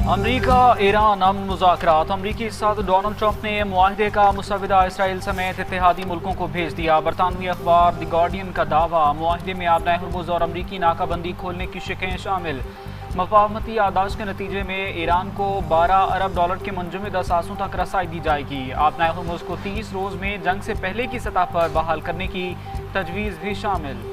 अमरीका Iran अमन मुज़ाकरात। अमरीकी सदर Donald Trump ने मुआहदे का मुसव्विदा इसराइल समेत इत्तेहादी मुल्कों को भेज दिया। बरतानवी अखबार द गार्डियन का दावा, मुआहदे में आबनाए हुर्मुज़ और अमरीकी नाकाबंदी खोलने की शिकें शामिल। मफाहमती यादाश्त के नतीजे में ईरान को $12 अरब के मुंजमद असासों तक रसाई दी जाएगी। आबनाए हुर्मुज़ को 30 रोज़ में जंग से पहले की सतह पर बहाल करने की तजवीज़ भी शामिल।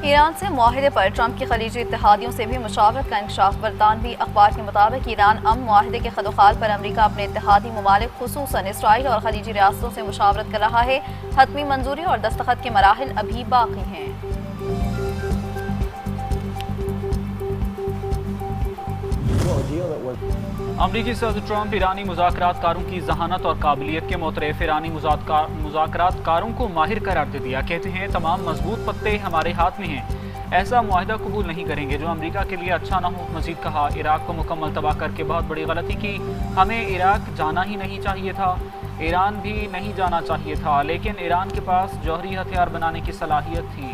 ईरान से मुआहदे पर ट्रंप की खलीजी इत्तेहादियों से भी मुशावरत का इंकशाफ। बरतानवी अखबार के मुताबिक ईरान अमन मुआहदे के खदोखाल पर अमरीका अपने इत्तेहादी ममालिक खुसूसन इसराइल और खलीजी रियासतों से मुशावरत कर रहा है। हतमी मंजूरी और दस्तखत के मराहिल अभी बाकी हैं। अमरीकी सदर ट्रंप ईरानी मुज़ाकरात कारों की जहानत और काबिलियत के मोतरफ ईरानी मुज़ाकरात कारों को माहिर करार दे दिया। कहते हैं तमाम मजबूत पत्ते हमारे हाथ में हैं, ऐसा मुआहदा कबूल नहीं करेंगे जो अमरीका के लिए अच्छा ना हो। मजीद कहा, इराक को मुकम्मल तबाह करके बहुत बड़ी गलती की। हमें इराक जाना ही नहीं चाहिए था, ईरान भी नहीं जाना चाहिए था, लेकिन ईरान के पास जौहरी हथियार बनाने की सलाहियत थी।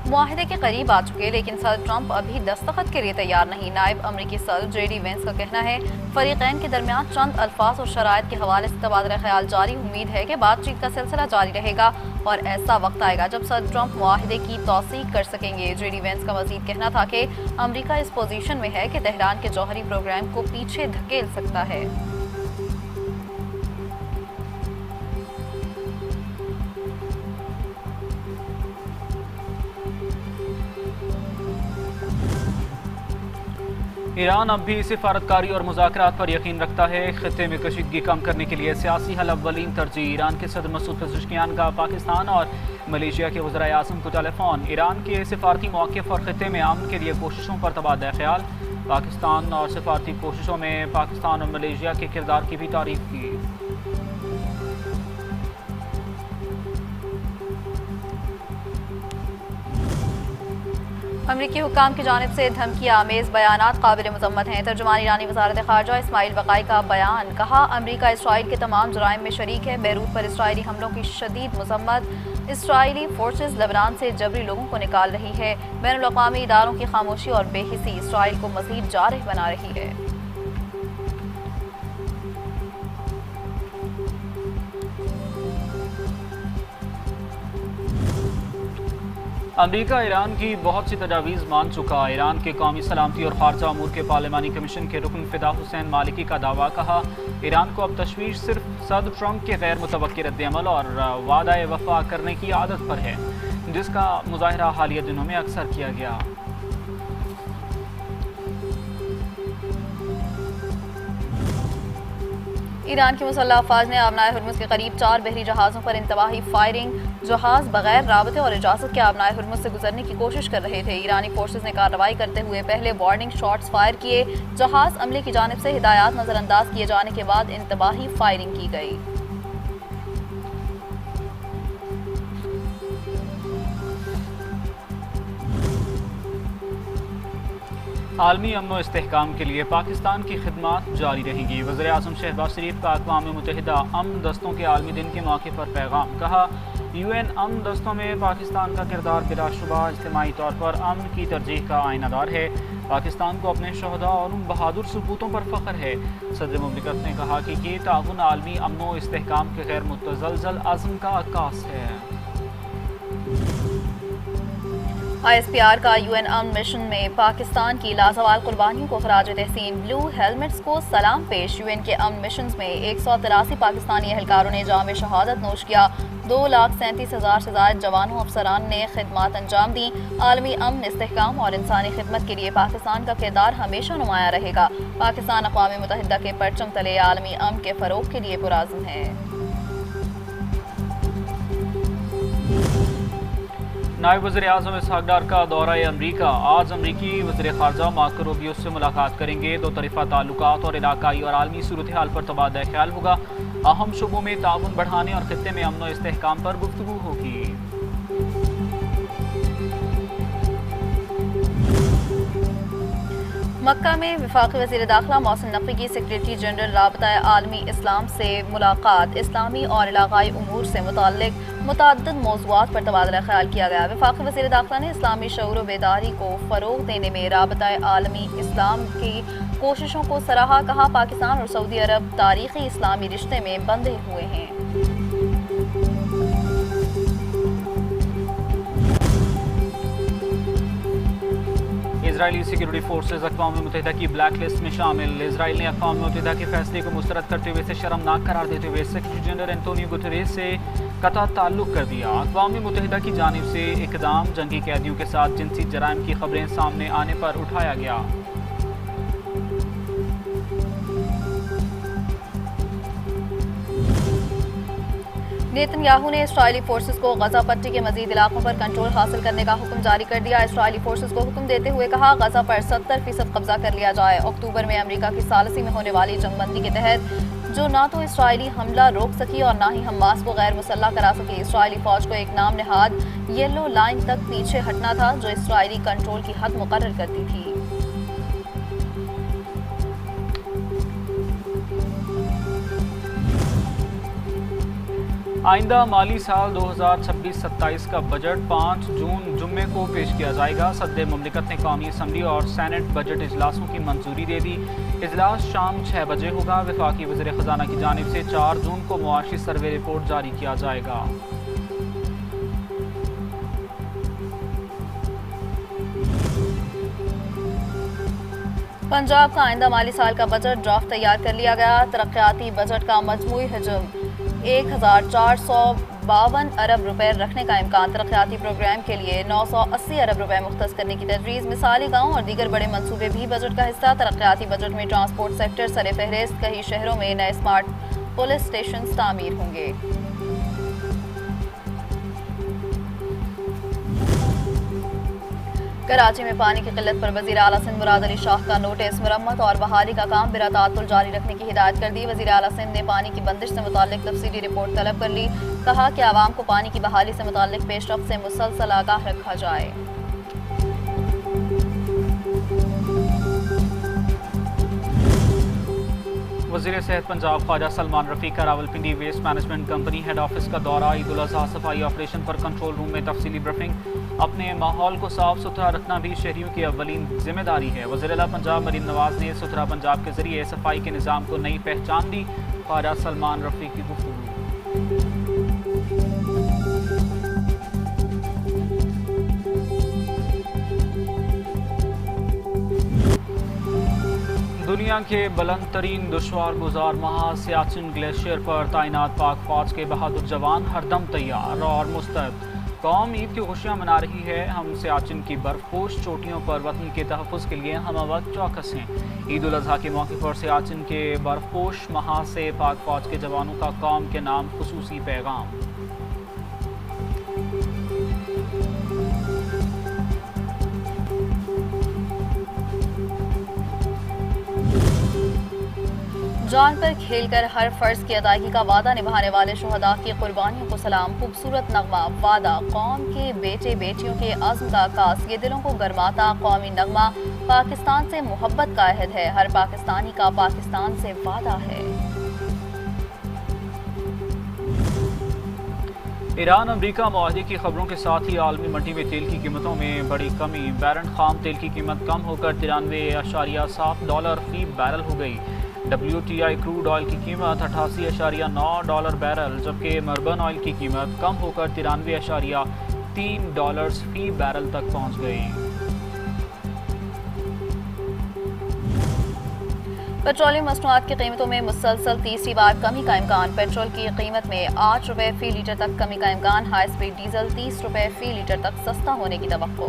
मुआहदे के करीब आ चुके, लेकिन सदर ट्रंप अभी दस्तखत के लिए तैयार नहीं। नायब अमरीकी सदर JD वेंस का कहना है फरीकैन के दरमियान चंद अल्फाज और शराइत के हवाले से तबादला ख्याल जारी। उम्मीद है कि बातचीत का सिलसिला जारी रहेगा और ऐसा वक्त आएगा जब सदर ट्रंप मुआहदे की तौसीक कर सकेंगे। JD वेंस का मजीद कहना था कि अमरीका इस पोजीशन में है कि तेहरान के जौहरी प्रोग्राम को पीछे धकेल सकता है। ईरान अब भी सिफारतकारी और मुज़ाकरात पर यकीन रखता है। खित्ते में कशीदगी कम करने के लिए सियासी हल अव्वलीन तरजीह। ईरान के सदर मसूद पेज़ेश्कियान का पाकिस्तान और मलेशिया के वज़ीर आज़म को टेलीफोन। ईरान के सिफारती मौक़िफ़ और खित्ते में अमन के लिए कोशिशों पर तबादला ख्याल। पाकिस्तान और सिफारती कोशिशों में पाकिस्तान और मलेशिया के किरदार की भी तारीफ की। अमरीकी हुक्काम की जानिब से धमकी आमेज़ बयानात काबिल मज़म्मत हैं। तर्जुमान ईरानी वज़ारत ख़ारजा इस्माइल बक़ाई का बयान, कहा अमरीका इसराइल के तमाम जुराइम में शरीक है। बैरूत पर इसराइली हमलों की शदीद मज़म्मत। इसराइली फोर्सेस लेबनान से जबरी लोगों को निकाल रही है। बैनुल-अक़वामी इदारों की खामोशी और बेहिसी इसराइल को मज़ीद जारह बना रही है। अमरीका ईरान की बहुत सी तजावीज़ मान चुका। ईरान के कौमी सलामती और खारजा अमूर के पार्लिमानी कमीशन के रुकन फ़िदा हुसैन मालिकी का दावा, कहा ईरान को अब तशवीश सिर्फ सदर ट्रंप के गैर मुतवक्किल रद्द-ए-अमल और वादा वफ़ा करने की आदत पर है, जिसका मुज़ाहिरा हालिया दिनों में अक्सर किया गया। ईरान की मुसल्लह अफ़वाज ने आबनाए हुर्मुज़ के करीब 4 बहरी जहाज़ों पर इंतबाही फायरिंग। जहाज़ बगैर राबते और इजाज़त के आबनाए हुर्मुज़ से गुजरने की कोशिश कर रहे थे। ईरानी फोर्सेस ने कार्रवाई करते हुए पहले वार्निंग शॉट्स फायर किए। जहाज़ अमले की जानिब से हिदायत नज़रअंदाज किए जाने के बाद इंतबाही फायरिंग की गई। आलमी अमन व इस्तेहकाम के लिए पाकिस्तान की खिदमत जारी रहेंगी। वज़ीर आज़म शहबाज शरीफ का अक़वाम मुत्तहिदा अमन दस्तों के आलमी दिन के मौके पर पैगाम, कहा UN अमन दस्तों में पाकिस्तान का किरदार बिलाशुबा इज्तिमाई तौर पर अमन की तरजीह का आइनादार है। पाकिस्तान को अपने शहदा और उन बहादुर सपूतों पर फ़ख्र है। सदर मुमलिकत ने कहा कि ये ताउन आलमी अमन व इस्तेहकाम के गैर मुतज़लज़ल अज़्म का अक्कास है। ISPR का UN अमन मिशन में पाकिस्तान की लाजवाल कुर्बानियों को खराज तहसीन। ब्लू हेलमेट्स को सलाम पेश। UN के अमन मिशन में 183 पाकिस्तानी एहलकारों ने जाम शहादत नोश किया। 2,37,000 से ज़ायद जवानों अफसरान ने खिदमत अंजाम दी। आलमी अमन, इस्तेहकाम और इंसानी खिदमत के लिए पाकिस्तान का किरदार हमेशा नुमाया रहेगा। पाकिस्तान अक़वाम मुत्तहिदा के परचम तले आलमी अमन के फ़रोग़ के लिए पुरअज़्म है। नायब वज़ीर आज़म इसहाक़ डार का दौरा अमरीका। आज अमरीकी वज़ीर ख़ारजा मार्को रूबियो से मुलाकात करेंगे। दो तरफ़ा ताल्लुकात और इलाकाई और आलमी सूरत हाल पर तबादला ख्याल होगा। अहम शोबों में ताउन बढ़ाने और खित्ते में अमन व इस्तेहकाम पर गुफ्तगू होगी। मक्का में वफाकी वज़ीर दाखिला मोहसिन नकवी की सेक्रेटरी जनरल राबता आलमी इस्लाम से मुलाकात। इस्लामी और इलाकाई उमूर से मुताल्लिक मुतअद्दिद मौज़ूआत पर तबादला ख्याल किया गया। वफाकी वज़ीर दाखिला ने इस्लामी शऊर व बेदारी को फ़रोग़ देने में राबता आलमी इस्लाम की कोशिशों को सराहा। कहा, पाकिस्तान और सऊदी अरब तारीख़ी इस्लामी रिश्ते में बंधे हुए हैं। इजरायली सिक्योरिटी फोर्सेज अक़वाम मुत्तहिदा की ब्लैक लिस्ट में शामिल। इजराइल ने अक़वाम मुत्तहिदा के फैसले को मुस्तरद करते हुए इसे शर्मनाक करार देते हुए सेक्रेटरी जनरल एंटोनियो गुतेरेस से कतई ताल्लुक़ कर दिया। अक़वाम मुत्तहिदा की जानिब से इक़दाम जंगी कैदियों के साथ जिनसी जराइम की खबरें सामने आने पर उठाया गया। नेतन्याहू ने इसराइली फोर्सेस को गजा पट्टी के मजीद इलाकों पर कंट्रोल हासिल करने का हुक्म जारी कर दिया। इसराइली फोर्सेस को हुक्म देते हुए कहा, गजा पर 70% कब्जा कर लिया जाए। अक्टूबर में अमेरिका की सालसी में होने वाली जंगबंदी के तहत जो ना तो इसराइली हमला रोक सकी और ना ही हमास को गैर मुसल्लह करा सकी। इसराइली फौज को एक नाम नहाद येलो लाइन तक पीछे हटना था जो इसराइली कंट्रोल की हद मुकर्रर करती थी। आइंदा माली साल 2026-27 का बजट 5 जून जुम्मे को पेश किया जाएगा। सदर मुमलिकत ने कौमी असम्बली और सैनेट बजट इजलासों की मंजूरी दे दी। इजलास शाम 6 बजे होगा। वफाकी वज़ीर ख़जाना की जानिब से 4 जून को मुआशी सर्वे रिपोर्ट जारी किया जाएगा। पंजाब का आइंदा माली साल का बजट ड्राफ्ट तैयार कर लिया गया। तरक्याती बजट का मजमूई हजम 1452 अरब रुपए रखने का इम्कान। तरक्याती प्रोग्राम के लिए 980 अरब रुपए मुख्तस करने की तजवीज़। मिसाली गाँव और दीगर बड़े मंसूबे भी बजट का हिस्सा। तरक्याती बजट में ट्रांसपोर्ट सेक्टर सरे फहरिस्त। कई शहरों में नए स्मार्ट पुलिस स्टेशन तामीर होंगे। कराची में पानी की किल्लत पर वज़ीर आला सिंध मुराद अली शाह का नोटिस। मरम्मत और बहाली का काम बिला ताअत्तुल जारी रखने की हिदायत कर दी। वज़ीर आला सिंध ने पानी की बंदिश से मुताल्लिक तफसीली रिपोर्ट तलब कर ली। कहा कि आवाम को पानी की बहाली से मुताल्लिक पेशरफ्त से मुसलसल आगाह रखा जाए। वज़ीर सेहत पंजाब ख्वाजा सलमान रफ़ी का Rawalpindi waste management company head office का दौरा। ईद उल अज़हा सफाई ऑपरेशन पर कंट्रोल रूम में तफसीली ब्रीफिंग। अपने माहौल को साफ सुथरा रखना भी शहरियों की अव्वलीन जिम्मेदारी है। वज़ीर आला पंजाब मरीम नवाज ने सुथरा पंजाब के जरिए सफाई के निज़ाम को नई पहचान दी। ख्वाजा सलमान रफ़ी की गुफ्तगू। दुनिया के बुलंद तरीन दुश्वार गुजार महाज सियाचिन ग्लेशियर पर तैनात पाक फौज के बहादुर जवान हरदम तैयार और मुस्तैद। कौम ईद की खुशियाँ मना रही है। हम सियाचिन की बर्फपोश चोटियों पर वतन के तहफ़्फ़ुज़ के लिए हम वक्त चौकस हैं। ईद उल अज़हा के मौके पर सियाचिन के बर्फपोश महाज से पाक फौज के जवानों का कौम के नाम खुसूसी पैगाम। जान पर खेलकर हर फर्ज की अदायगी का वादा निभाने वाले शुहदा की कुर्बानियों को सलाम। खूबसूरत नगमा वादा कौम के बेटे बेटियों के अज़्म का आकाश। ये दिलों को गरमाता कौमी नगमा पाकिस्तान से मोहब्बत का अहद है। हर पाकिस्तानी का पाकिस्तान से वादा है। ईरान अमरीका मुआहदे की खबरों के साथ ही आलमी मंडी में तेल की कीमतों में बड़ी कमी। बैरन खाम तेल की कीमत कम होकर $93.7 फी बैरल हो गई। WTI क्रूड ऑयल की कीमत $88.9 बैरल, जबकि मर्बन ऑयल की कीमत कम होकर $93.3 फी बैरल तक पहुंच गई। पेट्रोलियम मसनूआत की कीमतों में मुसलसल तीसरी बार कमी का इम्कान। पेट्रोल की कीमत में 8 रुपये फी लीटर तक कमी का इम्कान। हाई स्पीड डीजल 30 रुपये फी लीटर तक सस्ता होने की तवक्को।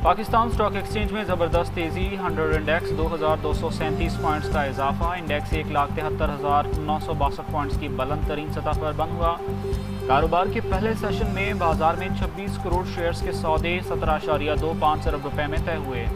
पाकिस्तान स्टॉक एक्सचेंज में ज़बरदस्त तेज़ी। 100 इंडेक्स 2237 पॉइंट्स का इजाफा। इंडेक्स 1,73,962 पॉइंट्स की बुलंद तरीन सतह पर बंद हुआ। कारोबार के पहले सेशन में बाजार में 26 करोड़ शेयर्स के सौदे 17.25 अरब रुपए में तय हुए।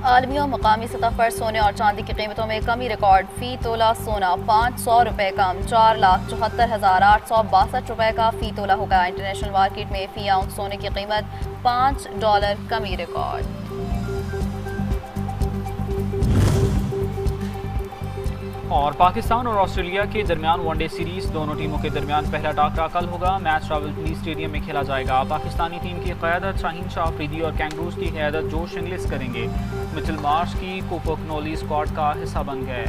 आलमी और मकामी सतह पर सोने और चांदी की कीमतों में कमी रिकॉर्ड। फी तोला सोना 500 रुपये कम 4,74,862 रुपये का फी तोला होगा। इंटरनेशनल मार्केट में फी आउंस सोने की कीमत $5 कमी रिकॉर्ड। और पाकिस्तान और ऑस्ट्रेलिया के दरमियान वनडे सीरीज, दोनों टीमों के दरमियान पहला टाकरा कल होगा। मैच रावलपिंडी स्टेडियम में खेला जाएगा। पाकिस्तानी टीम की क़यादत शाहीन शाह अफरीदी और कैंगरूज की क़यादत जोश इंग्लिस करेंगे। मिचेल मार्श की कोपो कनोली स्क्वाड का हिस्सा बन गए।